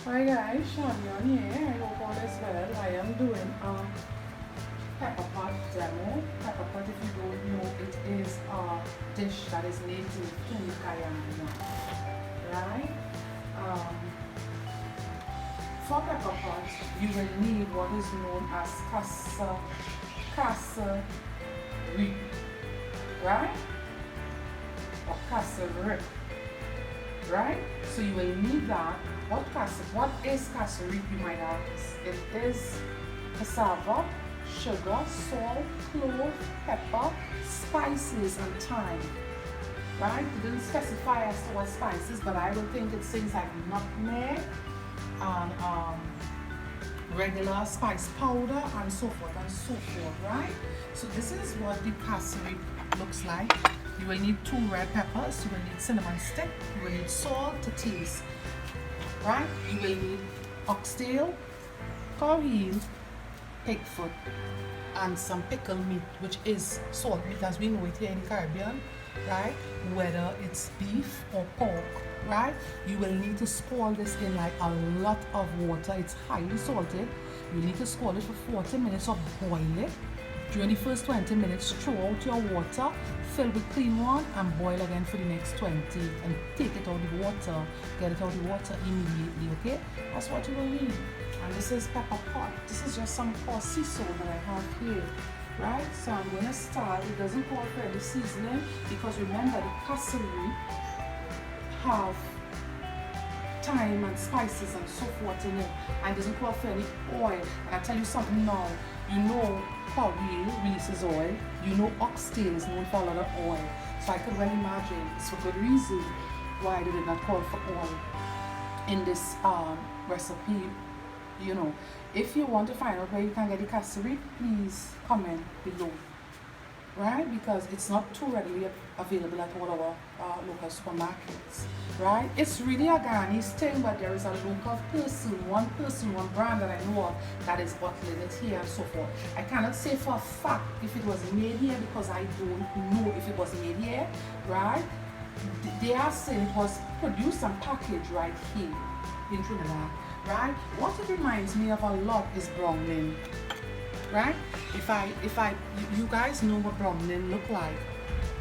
Hi guys, Chamion here. I hope all is well. I am doing a Pepperpot demo. Pepperpot, if you don't know, it is a dish that is native to Guyana, right? Um, for Pepperpot, you will need what is known as Cassareep, right? Or Cassareep, right? So you will need that. What is Cassareep, you might ask? It is cassava, sugar, salt, clove, pepper, spices, and thyme. Right? It didn't specify as to what spices, but I will think it's things like nutmeg and regular spice powder and so forth and so forth, right? So this is what the Cassareep looks like. You will need 2 red peppers, you will need cinnamon stick, you will need salt to taste, right? You will need oxtail, cow heel, pig foot, and some pickled meat, which is salt meat as we know it here in the Caribbean, right? Whether it's beef or pork, right? You will need to scald this in like a lot of water. It's highly salted. You need to scald it for 40 minutes or boil it. During the first 20 minutes, throw out your water, fill with clean one, and boil again for the next 20. And take it out of the water. Get it out of the water immediately, okay? That's what you will need. And this is Pepperpot. This is just some coarse sea salt that I have here, right? So I'm going to start. It doesn't call for any seasoning because remember the Cassareep have thyme and spices and so forth in it, and it doesn't call for any oil. And I tell you something now, you know cow heel releases oil, you know oxtail is known for a lot of oil, so I could well imagine it's for good reason why they did not call for oil in this recipe. You know, if you want to find out where you can get the Cassareep, please comment below, right? Because it's not too readily available at all our local supermarkets, right? It's really a Guyanese thing, but there is a local person, one brand that I know of that is bottling it here and so forth. I cannot say for a fact if it was made here because I don't know if it was made here, right? They are saying it was produced and packaged right here in Trinidad, right? What it reminds me of a lot is browning, right? You guys know what browning look like,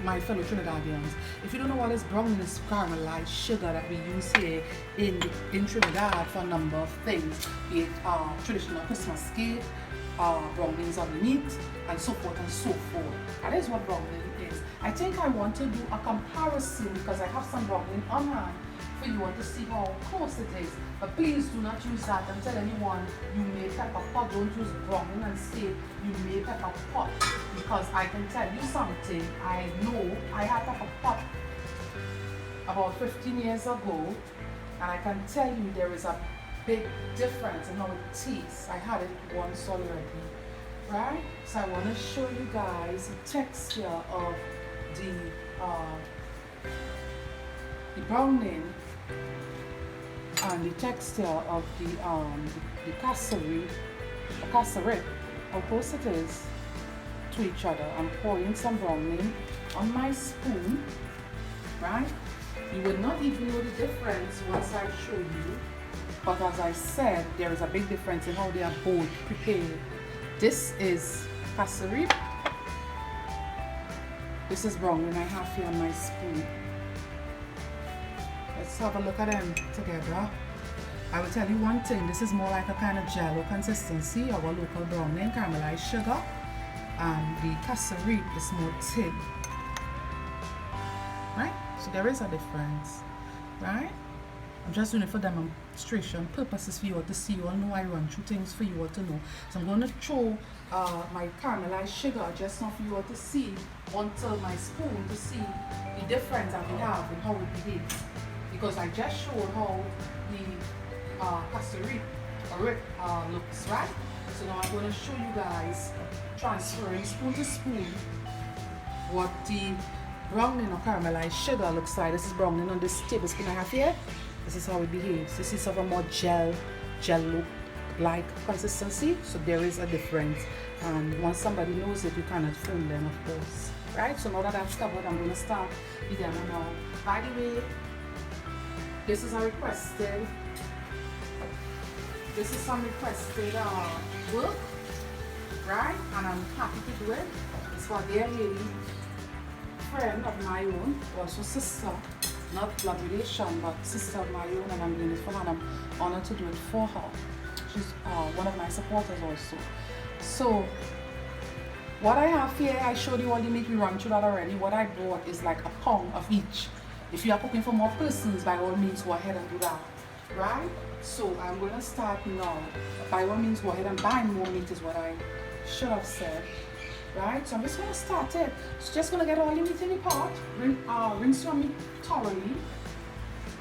my fellow Trinidadians. If you don't know what is browning, it's caramelized sugar that we use here in Trinidad for a number of things, be it traditional Christmas cake, brownings on the meat, and so forth and so forth. That is what browning is. I think I want to do a comparison because I have some browning on hand for you all to see how close it is. But please do not use that and tell anyone you made Pepperpot. Don't use browning and say you made Pepperpot, because I can tell you something. I know I had Pepperpot about 15 years ago, and I can tell you there is a big difference in how it tastes. I had it once already, right? So I want to show you guys the texture of the browning and the texture of the Cassareep, how close it is to each other. I'm pouring some browning on my spoon, right? You will not even know the difference once I show you, but as I said, there is a big difference in how they are both prepared. This is Cassareep. This is browning I have here on my spoon. Let's have a look at them together. I will tell you one thing, this is more like a kind of jello consistency, our local browning, caramelized sugar, and the Cassareep is more thin, right? So there is a difference, right? I'm just doing it for demonstration purposes for you all to see. You all know I run through things for you all to know. So I'm going to throw my caramelized sugar just now for you all to see onto my spoon to see the difference that we have and how it behaves. Because I just showed how the Cassareep looks, right? So now I'm going to show you guys, transferring spoon to spoon, what the browning or caramelized sugar looks like. This is browning on this tablespoon I have here. This is how it behaves. This is of a more jello-like consistency, so there is a difference. And once somebody knows it, you cannot fool them, of course. Right? So now that I've covered, I'm going to start the demo now. By the way, this is a requested This is some requested work, right? And I'm happy to do it. It's for a dear lady, friend of my own, also sister, not blood relation, but sister of my own, and I'm doing it for her, and I'm honored to do it for her. She's one of my supporters also. So, what I have here, I showed you all the meat, we run through that already. What I bought is like a pound of each. If you are cooking for more persons, by all means go ahead and do that, right? So I'm going to start now. By all means go ahead and buy more meat is what I should have said, right? So I'm just going to start it. So just going to get all the meat in the pot, rinse your meat thoroughly,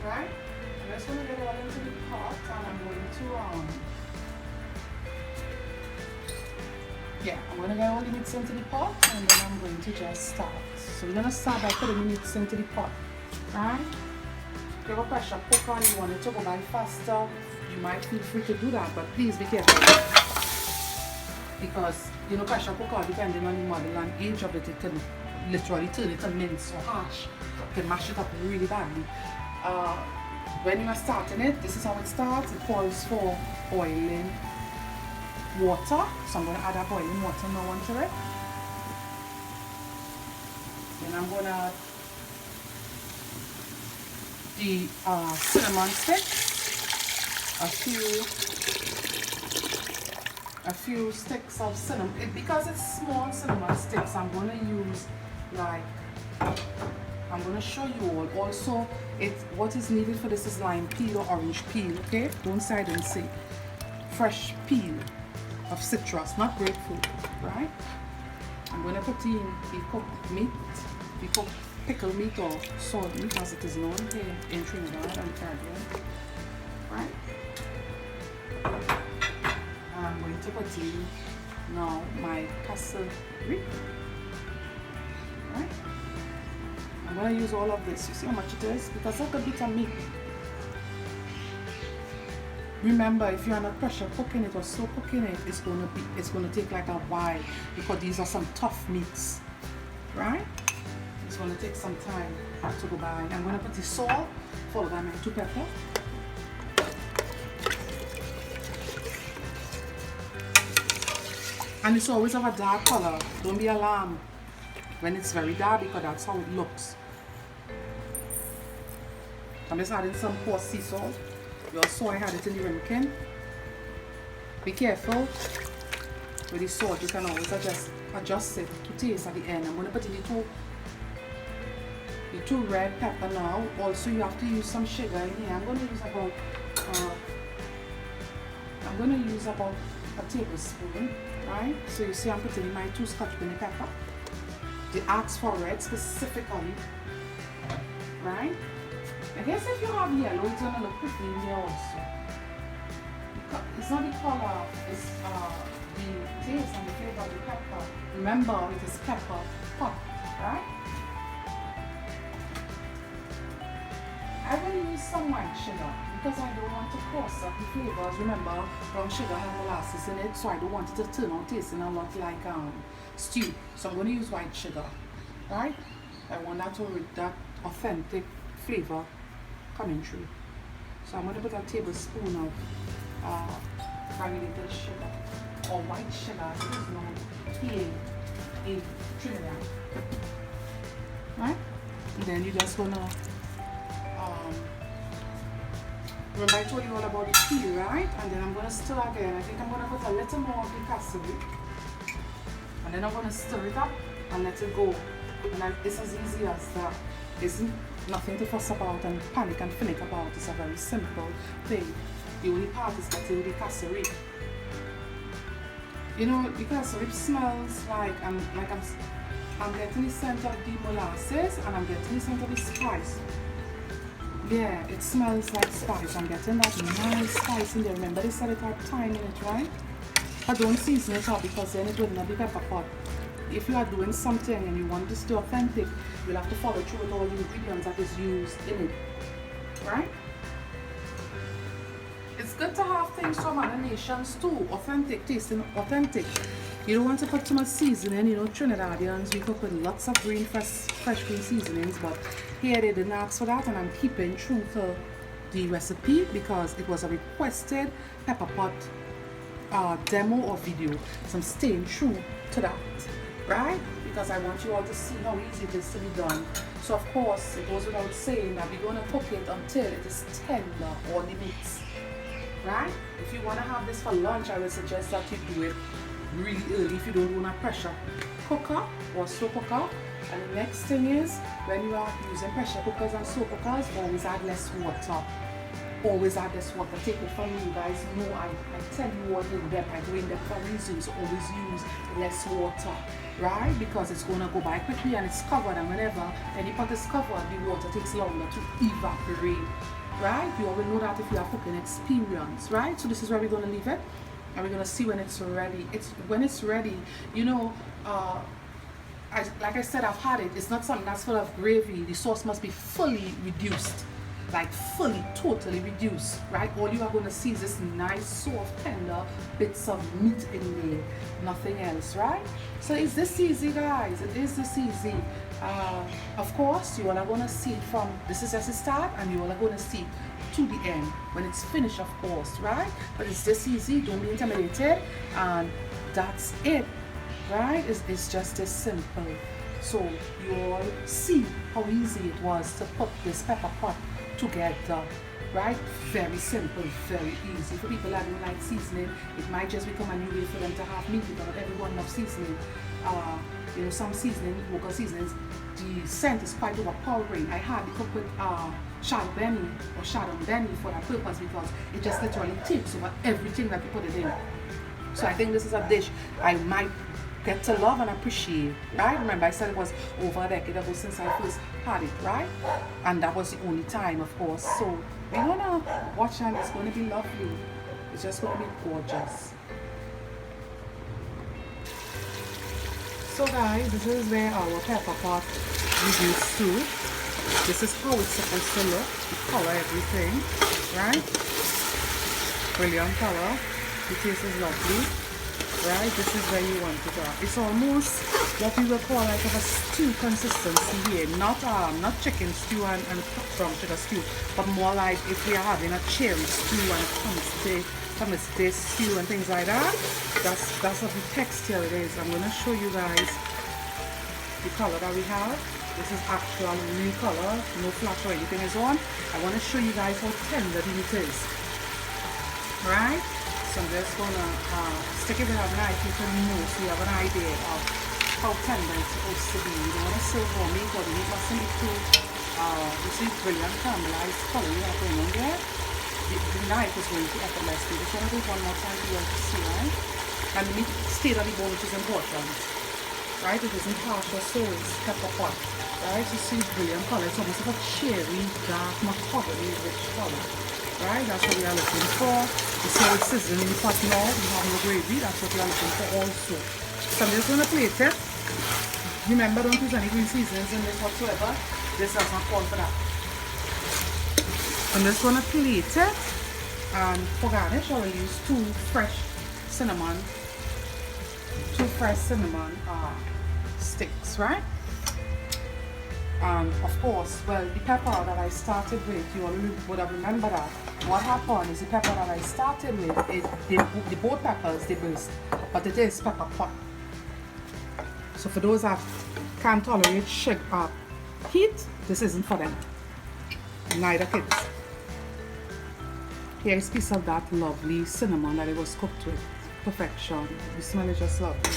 right? I'm just going to get all into the pot, and I'm going to I'm going to get all the meats into the pot, and then I'm going to just start. So we're going to start by putting the meats into the pot. Right? If you have a pressure cooker and you want it to go by faster, you might feel free to do that, but please be careful. Because, you know, pressure cooker, depending on the model and age of it, it can literally turn it to mince or hash. It can mash it up really badly. When you are starting it, this is how it starts. It calls for boiling water. So I'm going to add a boiling water now onto it. Then I'm going to add the cinnamon sticks, a few sticks of cinnamon. Because it's small cinnamon sticks, I'm going to use like, I'm going to show you all. Also, what is needed for this is lime peel or orange peel, okay? Don't say I didn't say. Fresh peel of citrus, not grapefruit, right? I'm going to put in the cooked meat, the cooked pickled meat or salt meat as it is known here in Trinidad and Caribbean, right? And I'm going to put in now my Cassareep, right? I'm going to use all of this. You see how much it is? Because that's a bit of meat. Remember, if you're not pressure cooking it or slow cooking it, it's going to take like a while, because these are some tough meats, right? It's going to take some time to go by. I'm going to put the salt, followed by my 2 pepper. And it's always of a dark color. Don't be alarmed when it's very dark, because that's how it looks. I'm just adding some coarse sea salt. You also I had it in the ramekin. Be careful with the salt. You can always adjust it to taste at the end. I'm going to put in the two red pepper now. Also, you have to use some sugar in here. I'm going to use about a tablespoon, right? So you see I'm putting in my 2 Scotch bonnet pepper. They ask for red specifically, right? I guess if you have yellow, it's going to look pretty in here also. It's not the color, it's the taste and the flavor of the pepper. Remember, it is Pepperpot, right? I will use some white sugar because I don't want to cross up the flavors. Remember, brown sugar has molasses in it, so I don't want it to turn out tasting a lot like stew. So I'm going to use white sugar, right? I want that authentic flavor coming through. So I'm going to put a tablespoon of granulated sugar, or white sugar as it is known here in Trinidad, right? And then you're just going to remember I told you all about the peel, right? And then I'm going to stir again. I think I'm going to put a little more of the cassareep, and then I'm going to stir it up and let it go. And it's as easy as that. It's nothing to fuss about and panic and finick about. It's a very simple thing. The only part is getting the cassareep. You know, the cassareep smells like I'm getting the scent of the molasses, and I'm getting the scent of the spice. Yeah, it smells like spice. I'm getting that nice spice in there. Remember they said it had thyme in it, right? But don't season it up, because then it will not be pepperpot. If you are doing something and you want this to be authentic, you'll have to follow through with all the ingredients that is used in it, right? It's good to have things from other nations too, authentic, tasting authentic. You don't want to put too much seasoning. You know, Trinidadians, we cook with lots of fresh green seasonings, but here they didn't ask for that, and I'm keeping true to the recipe because it was a requested Pepperpot demo or video. So I'm staying true to that, right? Because I want you all to see how easy it is to be done. So of course, it goes without saying that we're going to cook it until it is tender or the meats, right? If you want to have this for lunch, I would suggest that you do it really early if you don't want a pressure cooker or slow cooker. And the next thing is, when you are using pressure cookers and slow cookers, always add less water. Always add less water. Take it from me, you guys know I tell you what in depth. I go in depth for reasons. Always use less water, right? Because it's going to go by quickly and it's covered, and whenever any pot is covered, the water takes longer to evaporate, right? You already know that if you are cooking experience, right? So this is where we're going to leave it, and we're going to see when it's ready. When it's ready, you know, like I said, I've had it. It's not something that's full of gravy. The sauce must be fully reduced, like fully, totally reduced, right? All you are going to see is this nice, soft, tender bits of meat in there, nothing else, right? So is this easy, guys? It is this easy. Of course, you all are going to see it from, this is just the start, and you all are going to see it to the end when it's finished, of course, right? But it's this easy. Don't be intimidated, and that's it. Right? It's just this simple. So you all see how easy it was to put this Pepperpot together, right? Very simple, very easy. For people that don't like seasoning, it might just become a new way for them to have meat without everyone loves seasoning. You know, some seasoning, local seasonings, the scent is quite overpowering. I had to cook with shadow benny for that purpose because it just literally takes over everything that you put it in. So I think this is a dish I might get to love and appreciate, right? Remember I said it was over a decade ago since I first had it, right? And that was the only time, of course. So we're gonna watch, and it's gonna be lovely. It's just gonna be gorgeous. So guys, this is where our Pepperpot reduced to. This is how it's supposed to look. The color, everything, right? Brilliant color. The taste is lovely. Right, this is where you want it to. It's almost what we will call like of a stew consistency here, not chicken stew and from sugar stew, but more like if we are having a cherry stew and tomato stew and things like that. That's what the texture it is. I'm gonna show you guys the color that we have. This is actual real color, no flash or anything is on. I want to show you guys how tender the meat is. Right? So I'm just gonna stick it with a knife, you can know, so you have an idea of how tender it's supposed to be. You don't want to serve raw meat, but the meat mustn't be too, you see brilliant caramelized color you have going on there. The knife is going to effortlessly. Just want to do it one more time for you all to see, right? And the meat stayed on the bone, which is important, right? It isn't harsh or so, it's Pepperpot, right? You see brilliant color. It's almost like a cherry, dark, mahogany, rich color. Right, that's what we are looking for. You see how it's sizzling in the pot now. We have no gravy. That's what we are looking for also. So I'm just going to plate it. Remember, don't use any green seasonings in this whatsoever. This does not call for that. I'm just going to plate it. And for garnish, I will use two fresh cinnamon sticks, right? And of course, well, the pepper that I started with, you all would have remembered that. What happened is the pepper that I started with, the both peppers, they burst, but it is Pepperpot. So for those that can't tolerate heat, this isn't for them. Neither kids. Here's a piece of that lovely cinnamon that it was cooked with. Perfection. The smell is just lovely.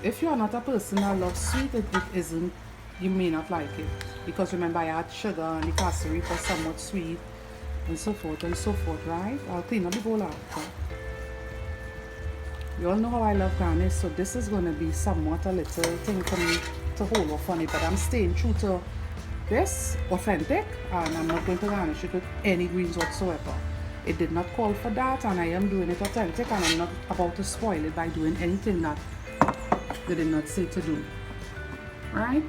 If you are not a person that loves sweet, it isn't, you may not like it. Because remember, I add sugar and the Cassareep was somewhat sweet, and so forth, right? I'll clean up the bowl after. You all know how I love garnish, so this is going to be somewhat a little thing for me to hold off on it, but I'm staying true to this, authentic, and I'm not going to garnish it with any greens whatsoever. It did not call for that, and I am doing it authentic, and I'm not about to spoil it by doing anything that they did not say to do, right?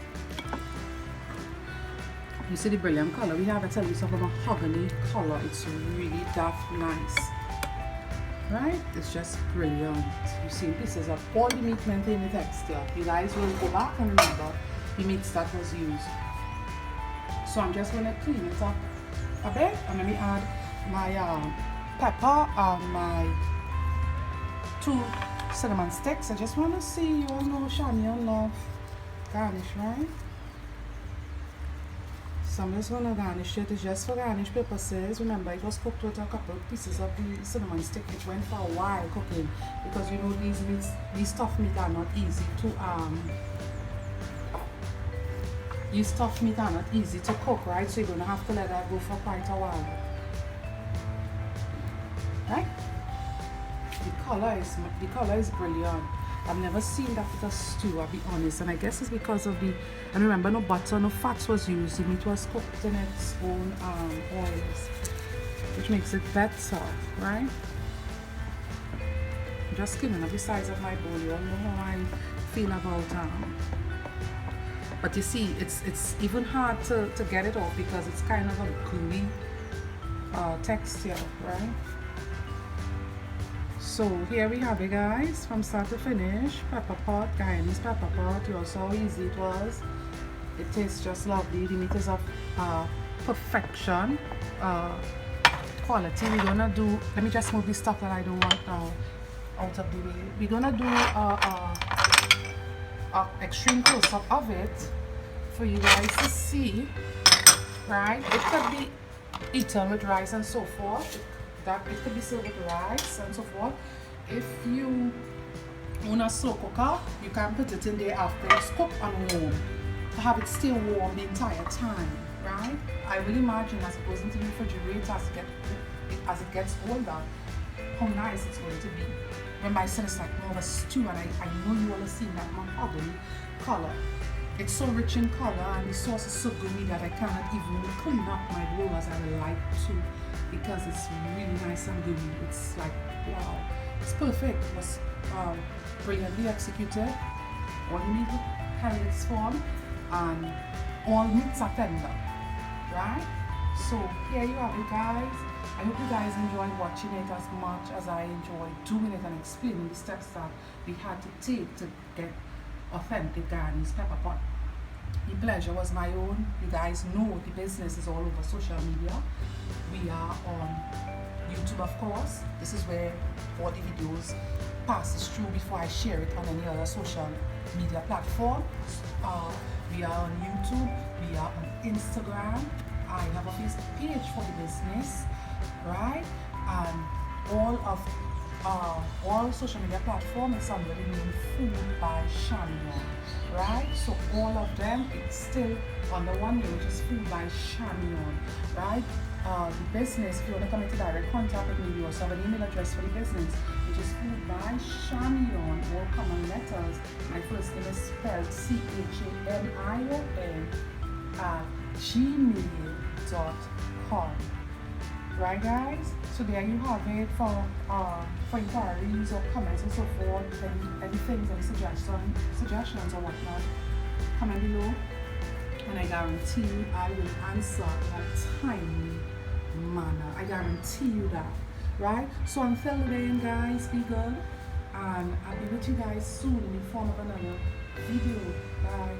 You see the brilliant color we have. I tell you, it's of a mahogany color. It's really that nice, right? It's just brilliant. You see pieces of all the meat maintain the texture. You guys will go back and remember the meats that was used. So I'm just going to clean it up a bit, and let me add my pepper and my 2 cinnamon sticks. I just want to see, you all know Chamion love garnish, right? So I'm just going to garnish it. It's just for garnish purposes. Remember, it was cooked with a couple of pieces of the cinnamon stick. It went for a while cooking because you know these stuffed meat are not easy to these stuffed meat are not easy to cook, right? So you're going to have to let that go for quite a while, right? The color is brilliant. I've never seen that with a stew, I'll be honest, and I guess it's because of the, and remember, no butter, no fats was used. The meat was cooked in its own oils, which makes it better, right? I'm just skimming up the size of my bowl. You all know how I feel about but you see, it's even hard to get it off because it's kind of a gooey texture, right? So here we have it, guys, from start to finish. Pepperpot, Guyanese Pepperpot. You all saw how easy it was. It tastes just lovely. The meat is of perfection, quality. We're gonna do, let me just move the stuff that I don't want out of the way. We're gonna do extreme close-up of it for you guys to see, right? It could be eaten with rice and so forth. That it could be served with rice and so forth. If you own a slow cooker, you can put it in there after it's cooked and warm to have it stay warm the entire time, right? I will imagine as it goes into the refrigerator, as it gets older, how nice it's going to be. When I said it's like more of a stew, and I know you all have seen that mahogany color. It's so rich in color, and the sauce is so gooey that I cannot even clean up my bowl as I would like to, because it's really nice and gooey. It's like, wow, it's perfect. It was brilliantly executed. All the meat held its form, and all meats are tender, right? So here you have it, guys. I hope you guys enjoyed watching it as much as I enjoyed doing it and explaining the steps that we had to take to get authentic Guyanese Pepperpot. The pleasure was my own. You guys know the business is all over social media. We are on YouTube, of course. This is where all the videos passes through before I share it on any other social media platform. We are on YouTube. We are on Instagram. I have a Facebook page for the business, right? And all social media platforms is under the name Food by Chamion, right? So all of them, it's still under one name, which is Food by Chamion, right? The business, if you want to come into direct contact with me, we also have an email address for the business, which is Food by Chamion, all common letters. My first name is spelled Chamion at gmail.com. Right, guys? So there you have it. For inquiries or comments and so forth, any things, any suggestions or whatnot, comment below, and I guarantee you I will answer in a timely manner. I guarantee you that, right? So until then, guys, be good, and I'll be with you guys soon in the form of another video. Bye.